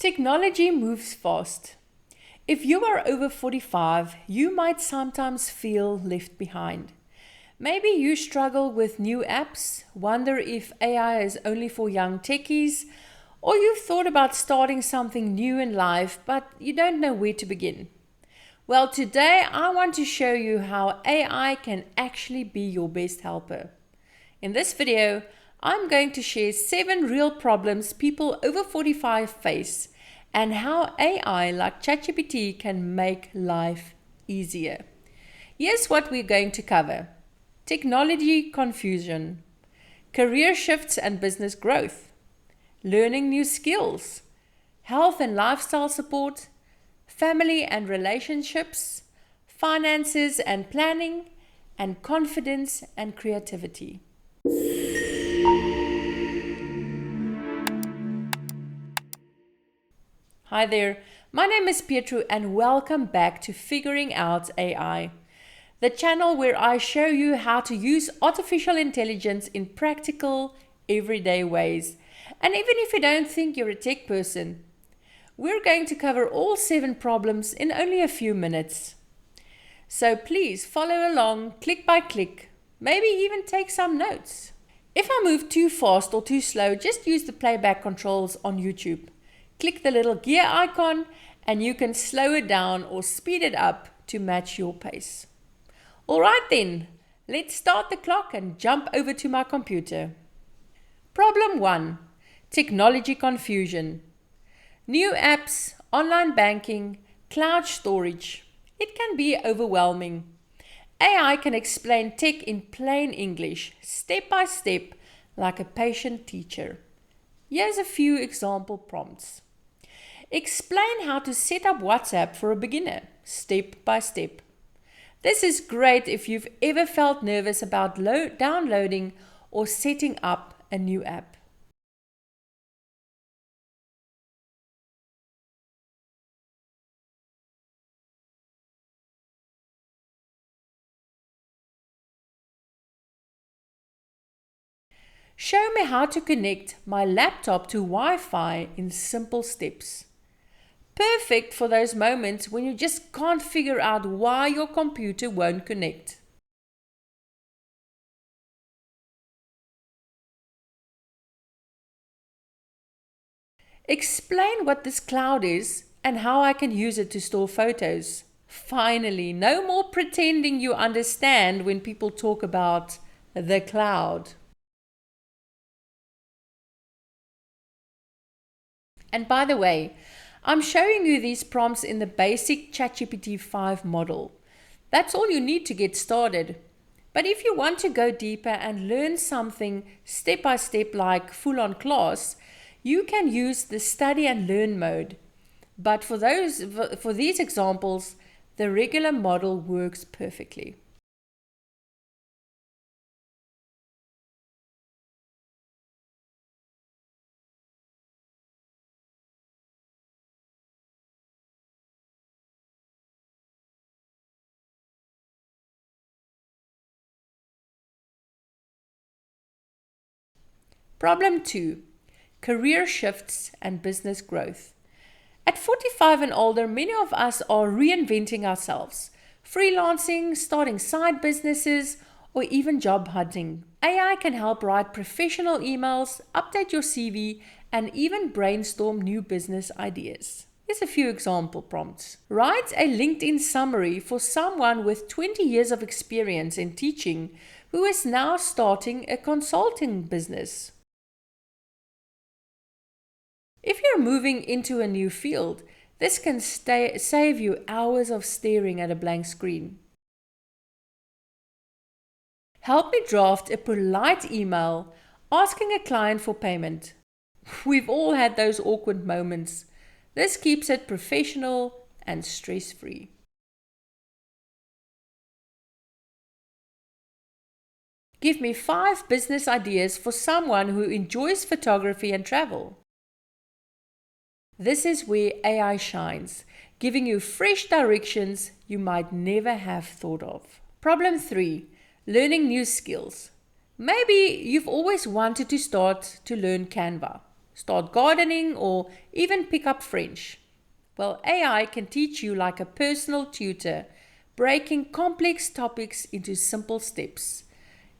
Technology moves fast. If you are over 45, you might sometimes feel left behind. Maybe you struggle with new apps, wonder if AI is only for young techies, or you've thought about starting something new in life, but you don't know where to begin. Well, today I want to show you how AI can actually be your best helper. In this video, I'm going to share 7 real problems people over 45 face and how AI like ChatGPT can make life easier. Here's what we're going to cover: technology confusion, career shifts and business growth, learning new skills, health and lifestyle support, family and relationships, finances and planning, and confidence and creativity. Hi there, my name is Pietro and welcome back to Figuring Out AI, the channel where I show you how to use artificial intelligence in practical, everyday ways. And even if you don't think you're a tech person, we're going to cover all 7 problems in only a few minutes. So please follow along, click by click, maybe even take some notes. If I move too fast or too slow, just use the playback controls on YouTube. Click the little gear icon and you can slow it down or speed it up to match your pace. Alright then, let's start the clock and jump over to my computer. Problem 1. Technology confusion. New apps, online banking, cloud storage. It can be overwhelming. AI can explain tech in plain English, step by step, like a patient teacher. Here's a few example prompts. Explain how to set up WhatsApp for a beginner, step by step. This is great if you've ever felt nervous about downloading or setting up a new app. Show me how to connect my laptop to Wi-Fi in simple steps. Perfect for those moments when you just can't figure out why your computer won't connect. Explain what this cloud is and how I can use it to store photos. Finally, no more pretending you understand when people talk about the cloud. And by the way, I'm showing you these prompts in the basic ChatGPT 5 model. That's all you need to get started. But if you want to go deeper and learn something step by step like full-on class, you can use the study and learn mode. But for these examples, the regular model works perfectly. Problem 2. Career shifts and business growth. At 45 and older, many of us are reinventing ourselves, freelancing, starting side businesses, or even job hunting. AI can help write professional emails, update your CV, and even brainstorm new business ideas. Here's a few example prompts. Write a LinkedIn summary for someone with 20 years of experience in teaching who is now starting a consulting business. If you're moving into a new field, this can save you hours of staring at a blank screen. Help me draft a polite email asking a client for payment. We've all had those awkward moments. This keeps it professional and stress-free. Give me 5 business ideas for someone who enjoys photography and travel. This is where AI shines, giving you fresh directions you might never have thought of. Problem 3. Learning new skills. Maybe you've always wanted to start to learn Canva. start gardening, or even pick up French. Well, AI can teach you like a personal tutor, breaking complex topics into simple steps.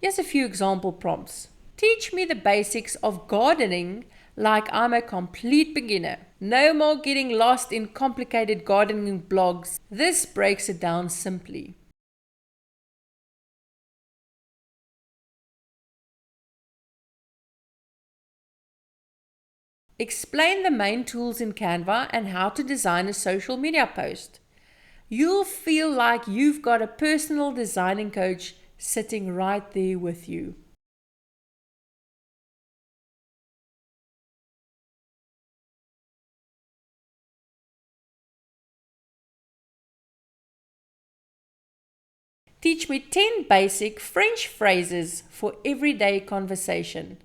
Here's a few example prompts. Teach me the basics of gardening like I'm a complete beginner. No more getting lost in complicated gardening blogs. This breaks it down simply. Explain the main tools in Canva and how to design a social media post. You'll feel like you've got a personal designing coach sitting right there with you. Teach me 10 basic French phrases for everyday conversation.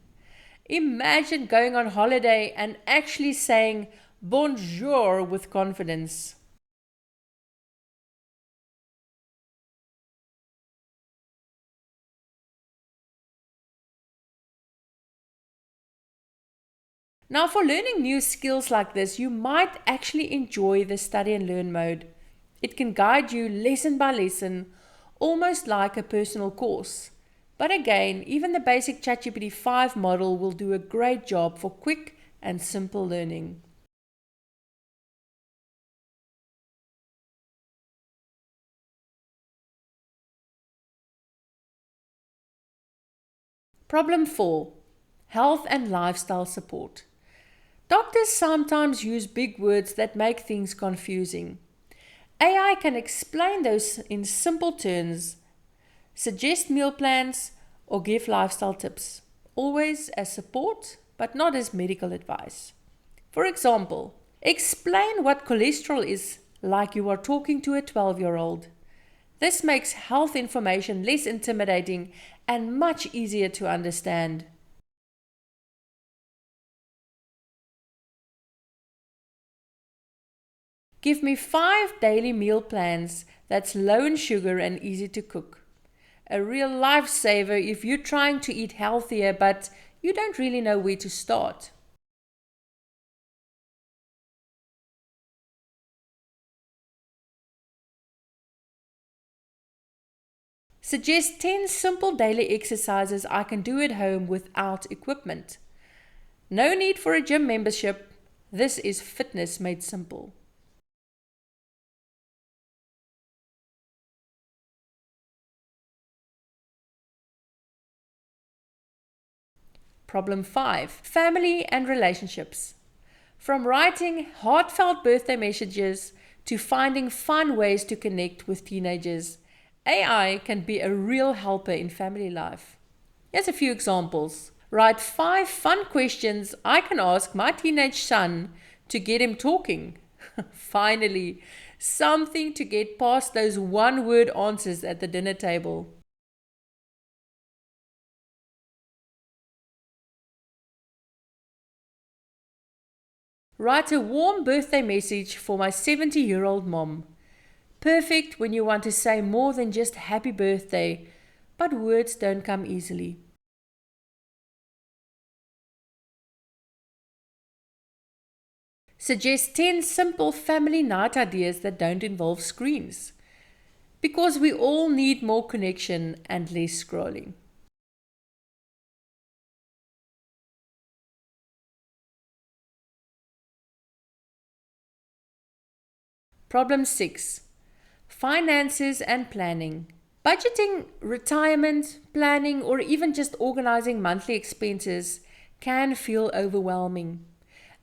Imagine going on holiday and actually saying bonjour with confidence. Now, for learning new skills like this, you might actually enjoy the study and learn mode. It can guide you lesson by lesson, almost like a personal course. But again, even the basic ChatGPT 5 model will do a great job for quick and simple learning. Problem 4. Health and lifestyle support. Doctors sometimes use big words that make things confusing. AI can explain those in simple terms, suggest meal plans, or give lifestyle tips, always as support but not as medical advice. For example, explain what cholesterol is like you are talking to a 12-year-old. This makes health information less intimidating and much easier to understand. Give me 5 daily meal plans that's low in sugar and easy to cook. A real lifesaver if you're trying to eat healthier but you don't really know where to start. Suggest 10 simple daily exercises I can do at home without equipment. No need for a gym membership. This is fitness made simple. Problem 5. Family and relationships. From writing heartfelt birthday messages to finding fun ways to connect with teenagers, AI can be a real helper in family life. Here's a few examples. Write 5 fun questions I can ask my teenage son to get him talking. Finally, something to get past those one-word answers at the dinner table. Write a warm birthday message for my 70-year-old mom. Perfect when you want to say more than just happy birthday, but words don't come easily. Suggest 10 simple family night ideas that don't involve screens. Because we all need more connection and less scrolling. Problem 6. Finances and planning. Budgeting, retirement, planning, or even just organizing monthly expenses can feel overwhelming.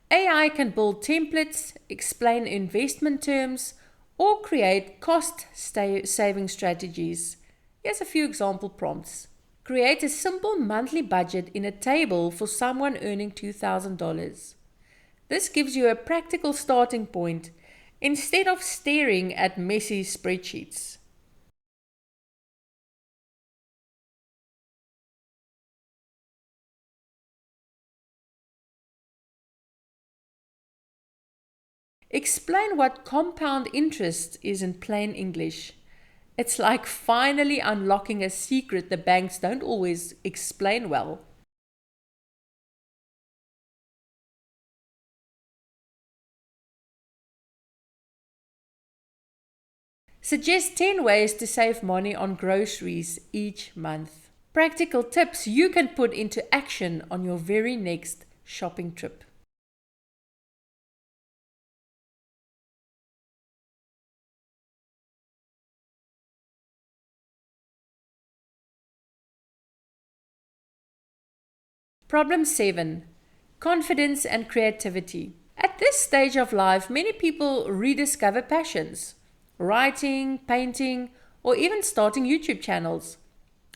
AI can build templates, explain investment terms, or create cost saving strategies. Here's a few example prompts. Create a simple monthly budget in a table for someone earning $2,000. This gives you a practical starting point instead of staring at messy spreadsheets. Explain what compound interest is in plain English. It's like finally unlocking a secret the banks don't always explain well. Suggest 10 ways to save money on groceries each month. Practical tips you can put into action on your very next shopping trip. Problem 7. Confidence and creativity. At this stage of life, many people rediscover passions. Writing, painting, or even starting YouTube channels.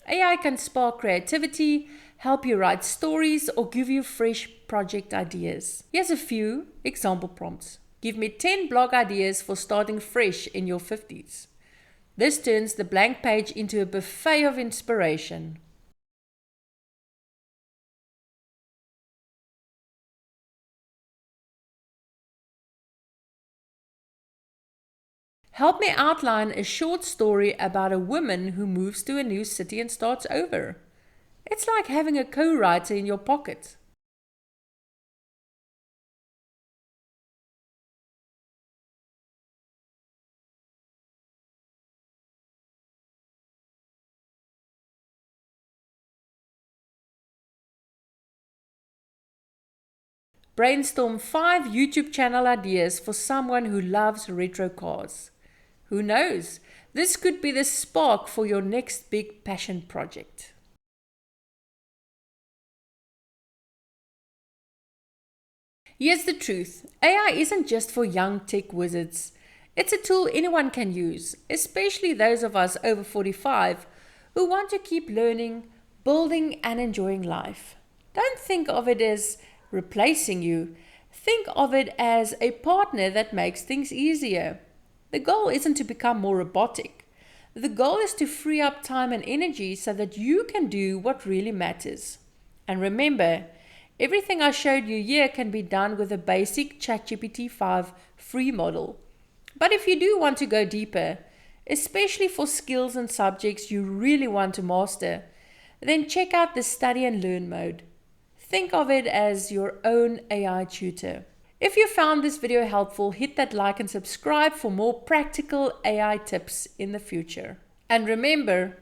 AI can spark creativity, help you write stories, or give you fresh project ideas. Here's a few example prompts. Give me 10 blog ideas for starting fresh in your 50s. This turns the blank page into a buffet of inspiration. Help me outline a short story about a woman who moves to a new city and starts over. It's like having a co-writer in your pocket. Brainstorm 5 YouTube channel ideas for someone who loves retro cars. Who knows? This could be the spark for your next big passion project. Here's the truth. AI isn't just for young tech wizards. It's a tool anyone can use, especially those of us over 45 who want to keep learning, building, and enjoying life. Don't think of it as replacing you. Think of it as a partner that makes things easier. The goal isn't to become more robotic. The goal is to free up time and energy so that you can do what really matters. And remember, everything I showed you here can be done with a basic ChatGPT 5 free model. But if you do want to go deeper, especially for skills and subjects you really want to master, then check out the study and learn mode. Think of it as your own AI tutor. If you found this video helpful, hit that like and subscribe for more practical AI tips in the future. And remember,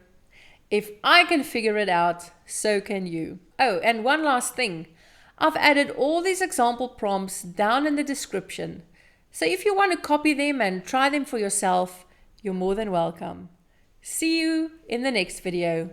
if I can figure it out, so can you. Oh, and one last thing. I've added all these example prompts down in the description. So if you want to copy them and try them for yourself, you're more than welcome. See you in the next video.